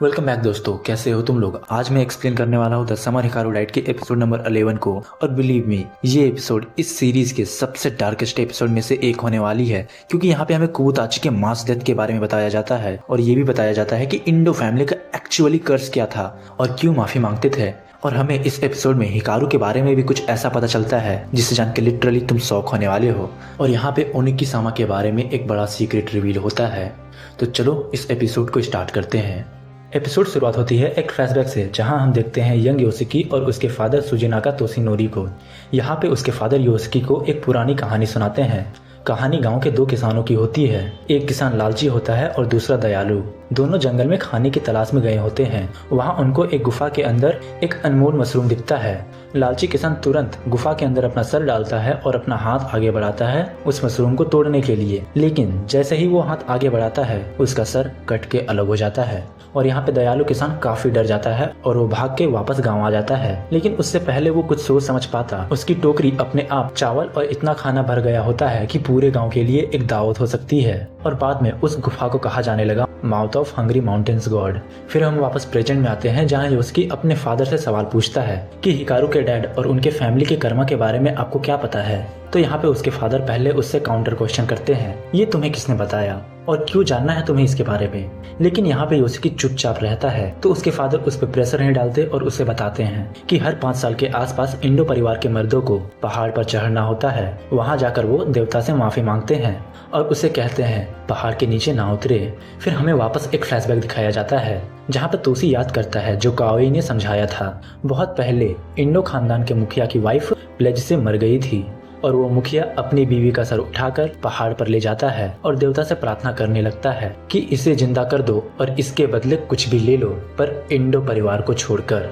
Welcome back दोस्तों, कैसे हो तुम लोग। आज मैं एक्सप्लेन करने वाला हूँ द समर हिकारू डाइट के एपिसोड नंबर 11 को। और बिलीव मी, ये एपिसोड इस सीरीज के सबसे डार्केस्ट एपिसोड में से एक होने वाली है, क्योंकि यहाँ पे हमें कुबुताची के मास डेथ के बारे में बताया जाता है और ये भी बताया जाता है कि इंडो फैमिली का एक्चुअली कर्ज क्या था और क्यों माफी मांगते थे। और हमें इस एपिसोड में हिकारू के बारे में भी कुछ ऐसा पता चलता है जिसे जान के लिटरली तुम शॉक होने वाले हो। और यहाँ पे ओनिकी-सामा के बारे में एक बड़ा सीक्रेट रिवील होता है। तो चलो इस एपिसोड को स्टार्ट करते हैं। एपिसोड शुरुआत होती है एक फ्लैशबैक से, जहां हम देखते हैं यंग योशिकी और उसके फादर सुजिनाका तोशिनोरी को। यहाँ पे उसके फादर योशिकी को एक पुरानी कहानी सुनाते हैं। कहानी गांव के दो किसानों की होती है। एक किसान लालची होता है और दूसरा दयालु। दोनों जंगल में खाने की तलाश में गए होते हैं। वहाँ उनको एक गुफा के अंदर एक अनमोल मशरूम दिखता है। लालची किसान तुरंत गुफा के अंदर अपना सर डालता है और अपना हाथ आगे बढ़ाता है उस मशरूम को तोड़ने के लिए, लेकिन जैसे ही वो हाथ आगे बढ़ाता है उसका सर कट के अलग हो जाता है। और यहाँ पे दयालु किसान काफी डर जाता है और वो भाग के वापस गांव आ जाता है। लेकिन उससे पहले वो कुछ सोच समझ पाता, उसकी टोकरी अपने आप चावल और इतना खाना भर गया होता है कि पूरे गांव के लिए एक दावत हो सकती है। और बाद में उस गुफा को कहा जाने लगा mouth of hungry mountains God. फिर हम वापस प्रेजेंट में आते हैं, जहाँ योशिकी अपने फादर से सवाल पूछता है कि हिकारू के डैड और उनके फैमिली के कर्मा के बारे में आपको क्या पता है। तो यहाँ पे उसके फादर पहले उससे काउंटर क्वेश्चन करते हैं, ये तुम्हें किसने बताया और क्यों जानना है तुम्हें इसके बारे में। लेकिन यहाँ पे योशिकी चुपचाप रहता है, तो उसके फादर उस पर प्रेशर नहीं डालते और उसे बताते हैं कि हर 5 साल के आसपास इंडो परिवार के मर्दों को पहाड़ पर चढ़ना होता है। वहाँ जाकर वो देवता से माफी मांगते हैं और उसे कहते हैं पहाड़ के नीचे ना उतरे। फिर हमें वापस एक फ्लैशबैक दिखाया जाता है, जहाँ पर तोशी याद करता है जो काओई ने समझाया था। बहुत पहले इंडो खानदान के मुखिया की वाइफ प्लेज से मर गई थी और वो मुखिया अपनी बीवी का सर उठाकर पहाड़ पर ले जाता है और देवता से प्रार्थना करने लगता है कि इसे जिंदा कर दो और इसके बदले कुछ भी ले लो, पर इंडो परिवार को छोड़कर।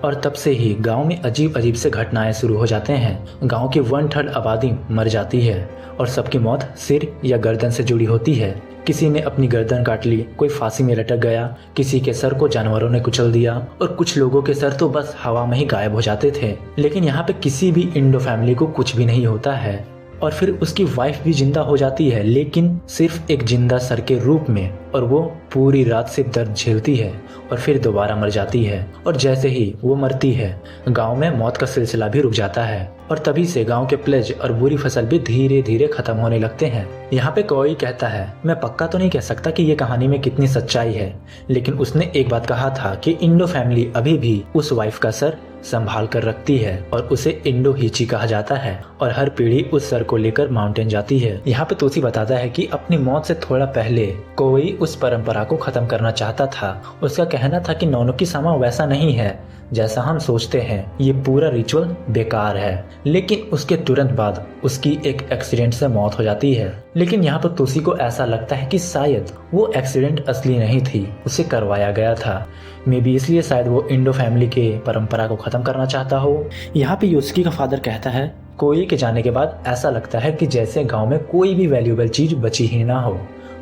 और तब से ही गांव में अजीब अजीब से घटनाएं शुरू हो जाते हैं। गांव की 1/3 आबादी मर जाती है और सबकी मौत सिर या गर्दन से जुड़ी होती है। किसी ने अपनी गर्दन काट ली, कोई फांसी में लटक गया, किसी के सर को जानवरों ने कुचल दिया और कुछ लोगों के सर तो बस हवा में ही गायब हो जाते थे। लेकिन यहाँ पे किसी भी इंडो फैमिली को कुछ भी नहीं होता है। और फिर उसकी वाइफ भी जिंदा हो जाती है, लेकिन सिर्फ एक जिंदा सर के रूप में, और वो पूरी रात से दर्द झेलती है और फिर दोबारा मर जाती है। और जैसे ही वो मरती है, गांव में मौत का सिलसिला भी रुक जाता है और तभी से गांव के प्लेज और बुरी फसल भी धीरे धीरे खत्म होने लगते हैं। यहाँ पे कोई कहता है, मैं पक्का तो नहीं कह सकता कि ये कहानी में कितनी सच्चाई है, लेकिन उसने एक बात कहा था कि इंडो फैमिली अभी भी उस वाइफ का सर संभाल कर रखती है और उसे इंडो हीची कहा जाता है और हर पीढ़ी उस सर को लेकर माउंटेन जाती है। यहाँ पे तोशी बताता है कि अपनी मौत से थोड़ा पहले कोई उस परंपरा को खत्म करना चाहता था। उसका कहना था कि नोनोकी-सामा वैसा नहीं है जैसा हम सोचते हैं, ये पूरा रिचुअल बेकार है। लेकिन उसके तुरंत बाद उसकी एक एक्सीडेंट से मौत हो जाती है। लेकिन यहाँ पर तोशी को ऐसा लगता है कि शायद वो एक्सीडेंट असली नहीं थी, उसे करवाया गया था। मे बी इसलिए शायद वो इंडो फैमिली के परंपरा को खत्म करना चाहता हो। यहाँ पे योशिकी का फादर कहता है, कोई के जाने के बाद ऐसा लगता है कि जैसे गांव में कोई भी वैल्यूएबल चीज बची ही ना हो।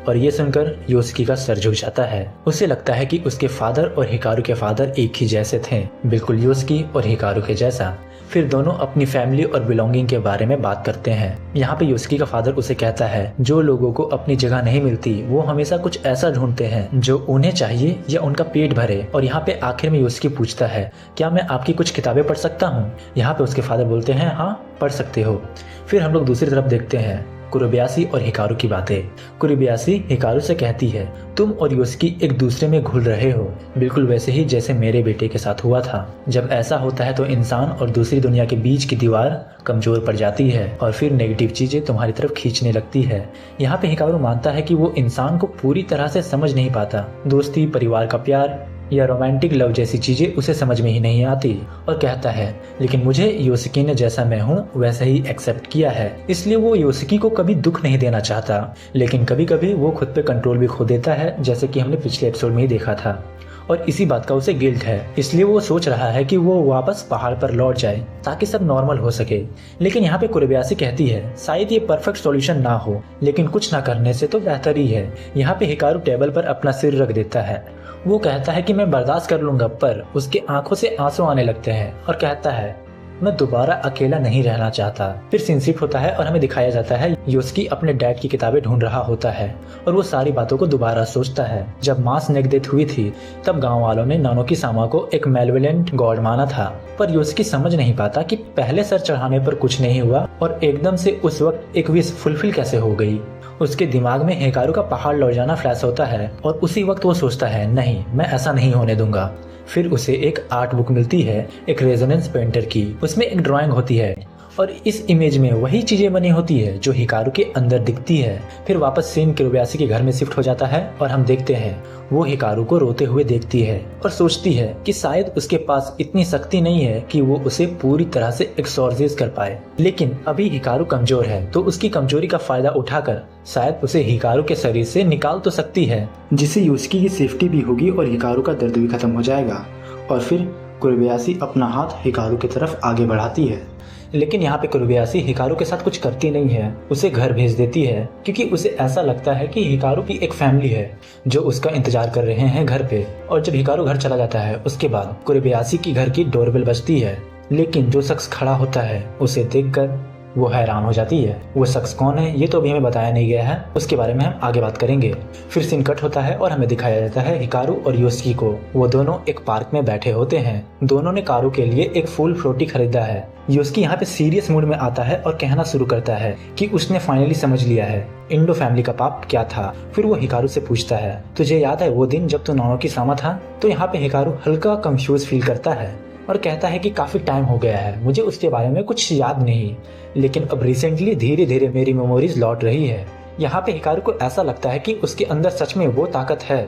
और ये सुनकर योशिकी का सर झुक जाता है। उसे लगता है कि उसके फादर और हिकारू के फादर एक ही जैसे थे, बिल्कुल योशिकी और हिकारू के जैसा। फिर दोनों अपनी फैमिली और बिलोंगिंग के बारे में बात करते हैं। यहाँ पे योशिकी का फादर उसे कहता है, जो लोगों को अपनी जगह नहीं मिलती वो हमेशा कुछ ऐसा ढूंढते हैं जो उन्हें चाहिए या उनका पेट भरे। और यहाँ पे आखिर में योशिकी पूछता है, क्या मैं आपकी कुछ किताबें पढ़ सकता हूँ। यहाँ पे उसके फादर बोलते हैं, हाँ पढ़ सकते हो। फिर हम लोग दूसरी तरफ देखते हैं कुरुबायाशी और हिकारू की बातें। कुरुबायाशी हिकारू से कहती है, तुम और योशिकी एक दूसरे में घुल रहे हो, बिल्कुल वैसे ही जैसे मेरे बेटे के साथ हुआ था। जब ऐसा होता है तो इंसान और दूसरी दुनिया के बीच की दीवार कमजोर पड़ जाती है और फिर नेगेटिव चीजें तुम्हारी तरफ खींचने लगती है। यहाँ पे हिकारू मानता है कि वो इंसान को पूरी तरह से समझ नहीं पाता। दोस्ती, परिवार का प्यार या रोमांटिक लव जैसी चीजें उसे समझ में ही नहीं आती और कहता है, लेकिन मुझे योशिकी ने जैसा मैं हूँ वैसा ही एक्सेप्ट किया है। इसलिए वो योशिकी को कभी दुख नहीं देना चाहता, लेकिन कभी कभी वो खुद पे कंट्रोल भी खो देता है, जैसे कि हमने पिछले एपिसोड में ही देखा था। और इसी बात का उसे गिल्ट है, इसलिए वो सोच रहा है कि वो वापस पहाड़ पर लौट जाए ताकि सब नॉर्मल हो सके। लेकिन यहाँ पे कुरुबायाशी कहती है, शायद ये परफेक्ट सॉल्यूशन ना हो, लेकिन कुछ ना करने से तो बेहतर ही है। यहाँ पे हिकारू टेबल पर अपना सिर रख देता है। वो कहता है कि मैं बर्दाश्त कर लूंगा, पर उसके आंखों से आंसू आने लगते हैं और कहता है, मैं दोबारा अकेला नहीं रहना चाहता। फिर सीन शिफ्ट होता है और हमें दिखाया जाता है योस्की अपने डैड की किताबें ढूंढ रहा होता है और वो सारी बातों को दोबारा सोचता है। जब मास नेक डेथ हुई थी तब गांव वालों ने नानोकी सामा को एक मेलेवोलेंट गॉड माना था, पर योस्की समझ नहीं पाता कि पहले सर चढ़ाने पर कुछ नहीं हुआ और एकदम से उस वक्त एक विश फुलफिल कैसे हो गई। उसके दिमाग में हिकारू का पहाड़ लौट जाना फ्लैश होता है और उसी वक्त वो सोचता है नहीं, मैं ऐसा नहीं होने दूंगा। फिर उसे एक आर्ट बुक मिलती है, एक रेजोनेंस पेंटर की। उसमें एक ड्राइंग होती है और इस इमेज में वही चीजें बनी होती है जो हिकारू के अंदर दिखती है। फिर वापस सीन किरुबयाशी के घर में शिफ्ट हो जाता है और हम देखते हैं वो हिकारू को रोते हुए देखती है और सोचती है कि शायद उसके पास इतनी शक्ति नहीं है कि वो उसे पूरी तरह से एक्सॉर्सिस कर पाए, लेकिन अभी हिकारू कमजोर है तो उसकी कमजोरी का फायदा उठाकर शायद उसे हिकारू के शरीर से निकाल तो सकती है, जिससे योस्की की सेफ्टी भी होगी और हिकारू का दर्द भी खत्म हो जाएगा। और फिर कुरुबयाशी अपना हाथ हिकारू की तरफ आगे बढ़ाती है, लेकिन यहाँ पे कुरुबयाशी हिकारू के साथ कुछ करती नहीं है, उसे घर भेज देती है क्योंकि उसे ऐसा लगता है कि हिकारू की एक फैमिली है जो उसका इंतजार कर रहे हैं घर पे। और जब हिकारू घर चला जाता है उसके बाद कुरुबयाशी की घर की डोरबेल बजती है, लेकिन जो शख्स खड़ा होता है उसे देखकर वो हैरान हो जाती है। वो शख्स कौन है ये तो अभी हमें बताया नहीं गया है, उसके बारे में हम आगे बात करेंगे। फिर सीन कट होता है और हमें दिखाया जाता है हिकारू और योस्की को। वो दोनों एक पार्क में बैठे होते हैं। दोनों ने कारू के लिए एक फूल फ्रूटी खरीदा है। योस्की यहाँ पे सीरियस मूड में आता है और कहना शुरू करता है कि उसने फाइनली समझ लिया है इंडो फैमिली का पाप क्या था। फिर वो हिकारू से पूछता है तुझे याद है वो दिन जब तू नानोकी सामा था? तो यहाँ पे हिकारू हल्का कंफ्यूज फील करता है और कहता है कि काफी टाइम हो गया है, मुझे उसके बारे में कुछ याद नहीं, लेकिन अब रिसेंटली धीरे धीरे मेरी मेमोरीज लौट रही है। यहाँ पे हिकारू को ऐसा लगता है कि उसके अंदर सच में वो ताकत है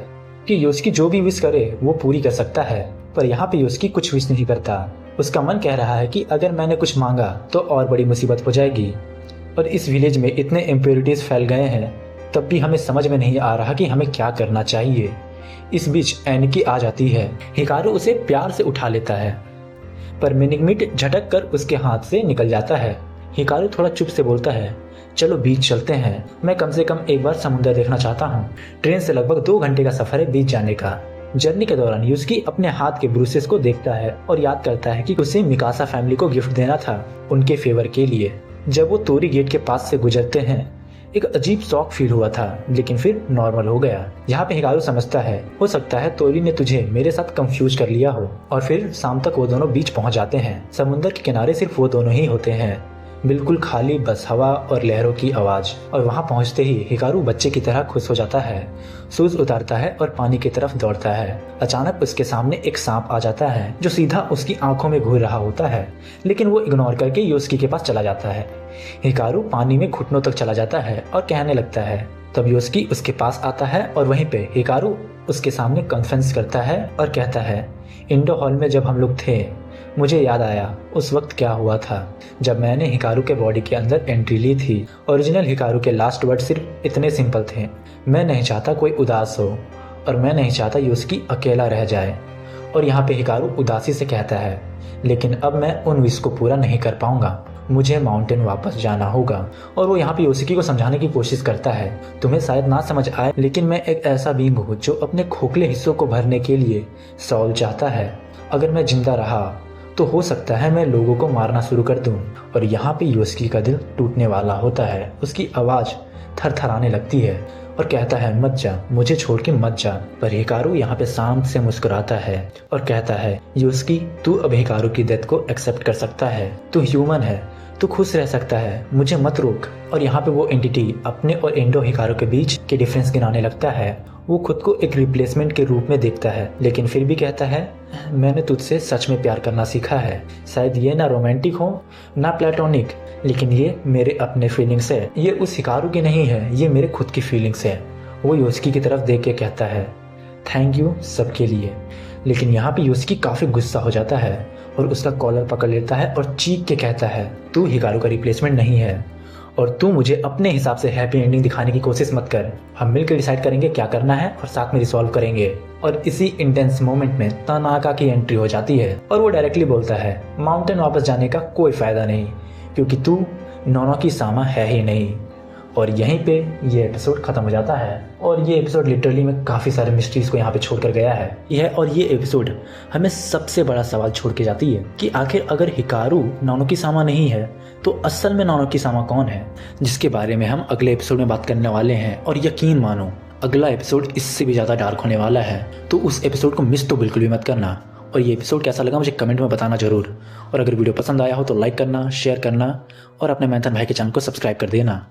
कि योस्की जो भी विश करे वो पूरी कर सकता है, पर यहाँ पे योस्की कुछ विश नहीं करता। उसका मन कह रहा है कि अगर मैंने कुछ मांगा तो और बड़ी मुसीबत हो जाएगी। और इस विलेज में इतने इम्प्योरिटीज फैल गए हैं तब भी हमें समझ में नहीं आ रहा कि हमें क्या करना चाहिए। इस बीच एनिकी आ जाती है। हिकारू उसे प्यार से उठा लेता है पर मिनिगमिट झटक कर उसके हाथ से निकल जाता है। हिकारू थोड़ा चुप से बोलता है चलो बीच चलते हैं, मैं कम से कम एक बार समुद्र देखना चाहता हूँ। ट्रेन से लगभग 2 घंटे का सफर है बीच जाने का। जर्नी के दौरान योस्की अपने हाथ के ब्रूसेस को देखता है और याद करता है कि उसे मिकासा फैमिली को गिफ्ट देना था उनके फेवर के लिए। जब वो तोरी गेट के पास से गुजरते हैं एक अजीब शॉक फील हुआ था, लेकिन फिर नॉर्मल हो गया। यहाँ पे हिकारू समझता है हो सकता है तोरी ने तुझे मेरे साथ कंफ्यूज कर लिया हो। और फिर शाम तक वो दोनों बीच पहुंच जाते हैं। समुद्र के किनारे सिर्फ वो दोनों ही होते हैं, बिल्कुल खाली, बस हवा और लहरों की आवाज। और वहां पहुंचते ही हिकारू बच्चे की तरह खुश हो जाता है, शूज उतारता है और पानी की तरफ दौड़ता है। अचानक उसके सामने एक सांप आ जाता है जो सीधा उसकी आंखों में घूर रहा होता है, लेकिन वो इग्नोर करके योस्की के पास चला जाता है। हिकारू पानी में घुटनों तक चला जाता है और कहने लगता है। तब योस्की उसके पास आता है और वहीं पे हिकारू उसके सामने कन्फेंस करता है और कहता है इंडो हॉल में जब हम लोग थे मुझे याद आया उस वक्त क्या हुआ था जब मैंने हिकारू के बॉडी के अंदर एंट्री ली थी। ओरिजिनल हिकारू के लास्ट वर्ड सिर्फ इतने सिंपल थे, मैं नहीं चाहता कोई उदास हो और मैं नहीं चाहता योस्की अकेला रह जाए। और यहाँ पे हिकारू उदासी से कहता है लेकिन अब मैं उन विश को पूरा नहीं कर पाऊंगा, मुझे माउंटेन वापस जाना होगा। और वो यहाँ पे योस्की को समझाने की कोशिश करता है तुम्हें शायद ना समझ आए, लेकिन मैं एक ऐसा बींग हूँ जो अपने खोखले हिस्सों को भरने के लिए सॉल चाहता है। अगर मैं जिंदा रहा तो हो सकता है मैं लोगों को मारना शुरू कर दूं। और यहाँ पे योस्की का दिल टूटने वाला होता है, उसकी आवाज थरथराने लगती है और कहता है मत जा, मुझे छोड़ के मत जा। पर हिकारू यहाँ पे शांत से मुस्कुराता है और कहता है योस्की तू अब हिकारू की डेथ को एक्सेप्ट कर सकता है, तू ह्यूमन है, तू खुश रह सकता है, मुझे मत रोक। और यहाँ पे वो एंटिटी अपने और इंडो हिकारू के बीच के डिफरेंस गिनाने लगता है। वो खुद को एक रिप्लेसमेंट के रूप में देखता है, लेकिन फिर भी कहता है मैंने तुझसे सच में प्यार करना सीखा है। शायद ये ना रोमांटिक हो ना प्लेटोनिक, लेकिन ये मेरे अपने फीलिंग्स है, ये उस हिकारू की नहीं है, ये मेरे खुद की फीलिंग्स है। वो योस्की की तरफ देख के कहता है थैंक यू सबके लिए। लेकिन यहाँ पे योस्की काफी गुस्सा हो जाता है और उसका कॉलर पकड़ लेता है और चीख के कहता है तू हिकारू का रिप्लेसमेंट नहीं है और तू मुझे अपने हिसाब से हैप्पी एंडिंग दिखाने की कोशिश मत कर। हम मिलकर डिसाइड करेंगे क्या करना है और साथ में रिसॉल्व करेंगे। और इसी इंटेंस मोमेंट में तनाका की एंट्री हो जाती है और वो डायरेक्टली बोलता है माउंटेन वापस जाने का कोई फायदा नहीं क्योंकि तू नानोकी सामा है ही नहीं। और यहीं पे ये एपिसोड खत्म हो जाता है। और ये एपिसोड लिटरली में काफ़ी सारे मिस्ट्रीज को यहाँ पे छोड़ कर गया है। ये एपिसोड हमें सबसे बड़ा सवाल छोड़ के जाती है कि आखिर अगर हिकारू नानोकी सामा नहीं है तो असल में नानोकी सामा कौन है, जिसके बारे में हम अगले एपिसोड में बात करने वाले हैं। और यकीन मानो अगला एपिसोड इससे भी ज़्यादा डार्क होने वाला है, तो उस एपिसोड को मिस तो बिल्कुल भी मत करना। और ये एपिसोड कैसा लगा मुझे कमेंट में बताना जरूर। और अगर वीडियो पसंद आया हो तो लाइक करना, शेयर करना और अपने मैथन भाई के चैनल को सब्सक्राइब कर देना।